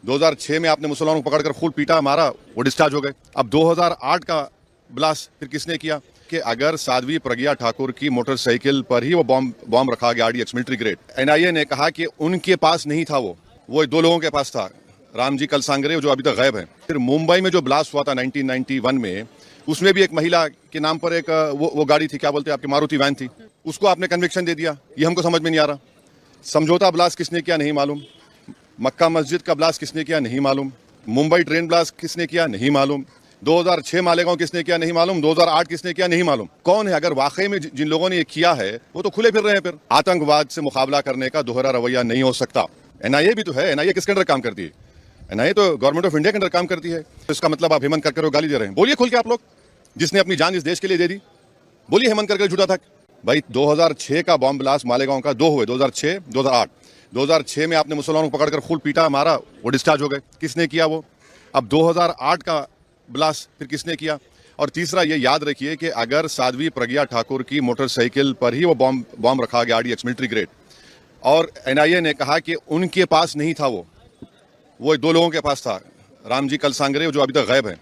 2006 में आपने मुसलमानों को पकड़कर खूब पीटा मारा, वो डिस्चार्ज हो गए। अब 2008 का ब्लास्ट फिर किसने किया कि अगर साध्वी प्रज्ञा ठाकुर की मोटरसाइकिल पर ही वो बॉम्ब रखा गया, RDX मिलिट्री ग्रेड। NIA ने कहा कि उनके पास नहीं था, वो दो लोगों के पास था, रामजी कलसांगरे जो अभी तक गायब है। फिर मुंबई में जो ब्लास्ट हुआ था 1991 में, उसमें भी एक महिला के नाम पर एक वो गाड़ी थी, क्या बोलते हैं आपकी, मारुति वैन थी, उसको आपने कन्विक्शन दे दिया। ये हमको समझ में नहीं आ रहा। समझौता ब्लास्ट किसने किया नहीं मालूम, मक्का मस्जिद का ब्लास्ट किसने किया नहीं मालूम, मुंबई ट्रेन ब्लास्ट किसने किया नहीं मालूम, 2006 मालेगांव किसने किया नहीं मालूम, 2008 किसने किया नहीं मालूम। कौन है? अगर वाकई में जिन लोगों ने ये किया है वो तो खुले फिर रहे हैं। फिर आतंकवाद से मुकाबला करने का दोहरा रवैया नहीं हो सकता। NIA भी तो है। NIA किसके अंडर काम करती है? NIA तो गवर्नमेंट ऑफ इंडिया के अंडर काम करती है। तो इसका मतलब आप हेमंत करके गाली दे रहे हैं? बोलिए खुल के आप लोग, जिसने अपनी जान इस देश के लिए दे दी, बोलिए हेमंत करके झूठा था। भाई 2006 का बॉम्ब ब्लास्ट मालेगांव का 2 हुए, 2006 2008। 2006 में आपने मुसलमानों को पकड़कर खूब पीटा मारा, वो डिस्चार्ज हो गए। किसने किया वो? अब 2008 का ब्लास्ट फिर किसने किया? और तीसरा ये याद रखिए कि अगर साध्वी प्रज्ञा ठाकुर की मोटरसाइकिल पर ही वो बॉम्ब रखा गया, RDX मिलिट्री ग्रेड, और NIA ने कहा कि उनके पास नहीं था, वो दो लोगों के पास था, रामजी कलसांगरे जो अभी तक गायब है।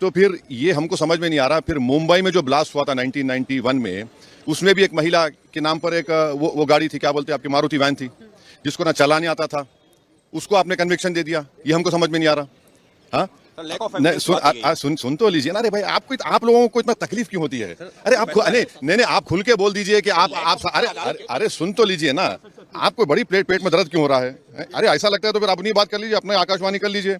तो फिर ये हमको समझ में नहीं आ रहा। फिर मुंबई में जो ब्लास्ट हुआ था 1991 में, उसमें भी एक महिला के नाम पर एक वो गाड़ी थी, क्या बोलते हैं आपकी, मारुति वैन थी, जिसको ना चलाने आता था, उसको आपने कन्विक्शन दे दिया। ये हमको समझ में नहीं आ रहा। हाँ, सुन तो लीजिए ना। अरे भाई आप लोगों को इतना तकलीफ क्यों होती है? अरे आप नहीं आप खुल के बोल दीजिए कि आप अरे सुन तो लीजिए ना। आपको बड़ी पेट में दर्द क्यों हो रहा है? अरे ऐसा लगता है तो फिर अपनी बात कर लीजिए, अपने आकाशवाणी कर लीजिए।